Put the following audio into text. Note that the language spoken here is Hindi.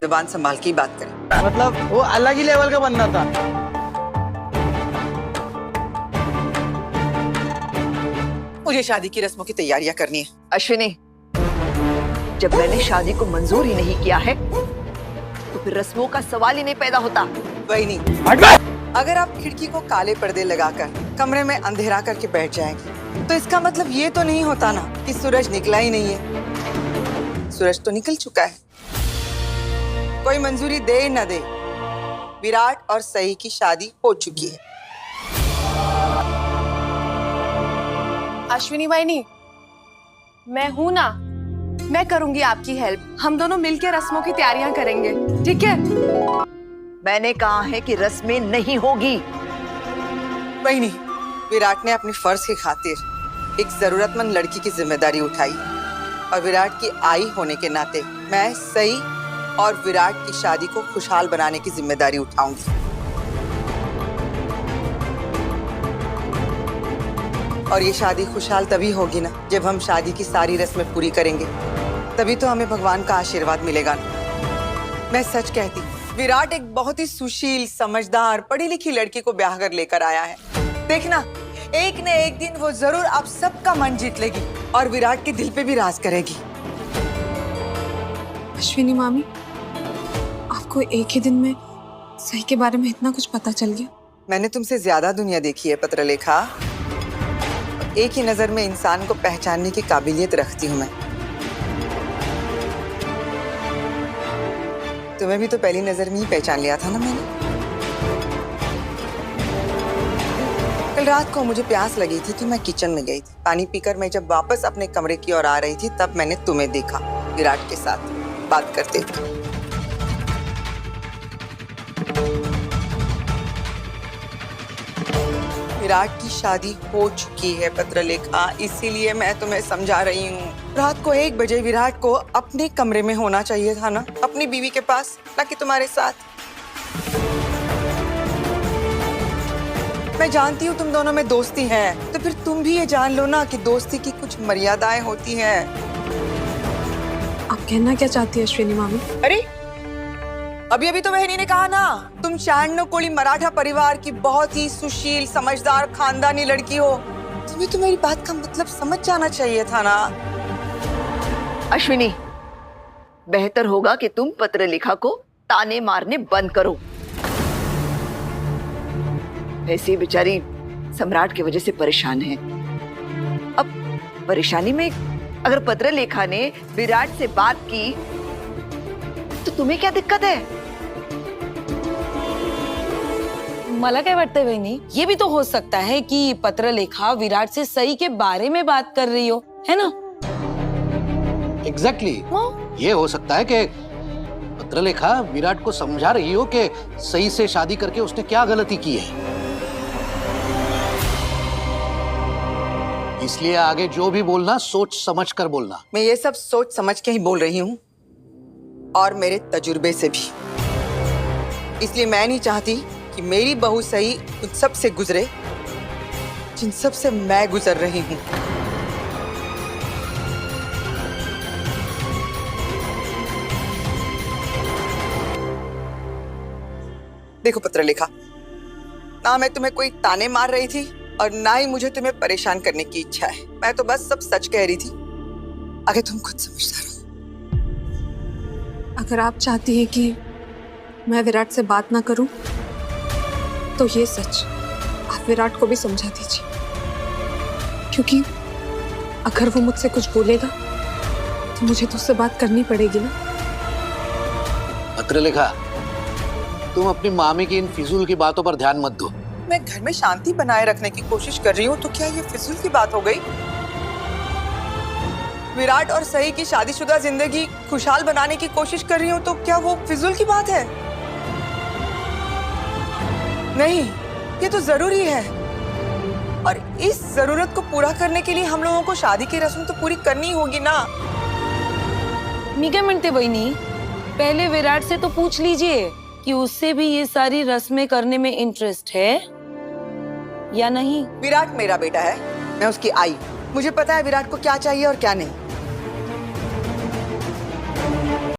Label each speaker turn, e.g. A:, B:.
A: जुबान संभाल के ही बात करें।
B: मतलब वो अलग ही लेवल का बंदा था।
A: मुझे शादी की रस्मों की तैयारियां करनी है।
C: अश्विनी, जब मैंने शादी को मंजूर ही नहीं किया है तो फिर रस्मों का सवाल ही नहीं पैदा होता।
A: वही नहीं, अगर आप खिड़की को काले पर्दे लगाकर कमरे में अंधेरा करके बैठ जाएंगे तो इसका मतलब ये तो नहीं होता ना कि सूरज निकला ही नहीं है। सूरज तो निकल चुका है। कोई मंजूरी दे न दे, विराट और सई की शादी हो चुकी है।
D: अश्विनी वाहिनी, मैं हूं ना, मैं करूंगी आपकी हेल्प। हम दोनों मिलकर रस्मों की तैयारियां करेंगे, ठीक है?
C: मैंने कहा है कि रस्में नहीं होगी।
A: वही नहीं, विराट ने अपनी फर्ज की खातिर एक जरूरतमंद लड़की की जिम्मेदारी उठाई और विराट की आई होने के नाते मैं सई और विराट की शादी को खुशहाल बनाने की जिम्मेदारी उठाऊंगी। और ये शादी खुशहाल तभी होगी ना जब हम शादी की सारी रस्में पूरी करेंगे, तभी तो हमें भगवान का आशीर्वाद मिलेगा ना। मैं सच कहती, विराट एक बहुत ही सुशील, समझदार, पढ़ी लिखी लड़की को ब्याह कर लेकर आया है। देखना, एक न एक दिन वो जरूर आप सबका मन जीत लेगी और विराट के दिल पे भी राज करेगी।
D: अश्विनी मामी, आपको एक ही दिन में सही के बारे में इतना कुछ पता चल गया?
A: मैंने तुमसे ज्यादा दुनिया देखी है पत्रलेखा। एक ही नजर में इंसान को पहचानने की काबिलियत रखती हूँ मैं। तुम्हें भी तो पहली नजर में ही पहचान लिया था ना मैंने। कल रात को मुझे प्यास लगी थी तो मैं किचन में गई थी। पानी पीकर मैं जब वापस अपने कमरे की ओर आ रही थी तब मैंने तुम्हें देखा विराट के साथ बात करते हुए। विराट की शादी हो चुकी है पत्रलेखा, इसीलिए मैं तुम्हें समझा रही हूँ। रात को 1 बजे विराट को अपने कमरे में होना चाहिए था ना, अपनी बीवी के पास, ना कि तुम्हारे साथ। मैं जानती हूँ तुम दोनों में दोस्ती है, तो फिर तुम भी ये जान लो ना कि दोस्ती की कुछ मर्यादाएं होती हैं।
D: आप कहना क्या चाहती है अश्विनी मामी?
A: अरे अभी तो बहनी ने कहा ना, तुम चांडकोली मराठा परिवार की बहुत ही सुशील, समझदार, खानदानी लड़की हो। तुम्हें तो मेरी बात का मतलब समझ जाना चाहिए था ना।
C: अश्विनी, बेहतर होगा कि तुम पत्रलेखा को ताने मारने बंद करो। ऐसी बेचारी सम्राट की वजह से परेशान है। अब परेशानी में अगर पत्रलेखा ने विराट से बात की तो तुम्हें क्या दिक्कत है?
E: मला काय वाटतंय बहिणी, ये भी तो हो सकता है कि पत्रलेखा विराट से सई के बारे में बात कर रही हो, है ना?
F: एग्जैक्टली ये हो सकता है कि पत्रलेखा विराट को समझा रही हो कि सई से शादी करके उसने क्या गलती की है। इसलिए आगे जो भी बोलना सोच समझ कर बोलना।
A: मैं ये सब सोच समझ के ही बोल रही हूँ और मेरे तजुर्बे से भी। इसलिए मैं नहीं चाहती कि मेरी बहू सही उन सब से गुजरे जिन सब से मैं गुजर रही हूँ। देखो पत्रलेखा, ना मैं तुम्हें कोई ताने मार रही थी और ना ही मुझे तुम्हें परेशान करने की इच्छा है। मैं तो बस सब सच कह रही थी, अगर तुम खुद समझदार हो।
D: अगर आप चाहती हैं कि मैं विराट से बात ना करूं, तो ये सच आप विराट को भी समझा दीजिए, क्योंकि अगर वो मुझसे कुछ बोलेगा तो मुझे तो उससे बात करनी पड़ेगी ना।
F: पत्रलेखा, तुम अपनी मामी की इन फिजूल की बातों पर ध्यान मत दो।
A: मैं घर में शांति बनाए रखने की कोशिश कर रही हूँ, तो क्या ये फिजूल की बात हो गई? विराट और सई की शादीशुदा जिंदगी खुशहाल बनाने की कोशिश कर रही हूँ, तो क्या वो फिजूल की बात है? नहीं, ये तो जरूरी है। और इस जरूरत को पूरा करने के लिए हम लोगों को शादी की रस्म तो पूरी करनी होगी ना।
E: मी काय म्हणते बहिणी, पहले विराट से तो पूछ लीजिए कि उससे भी ये सारी रस्में करने में इंटरेस्ट है या नहीं।
A: विराट मेरा बेटा है, मैं उसकी आई। मुझे पता है विराट को क्या चाहिए और क्या नहीं।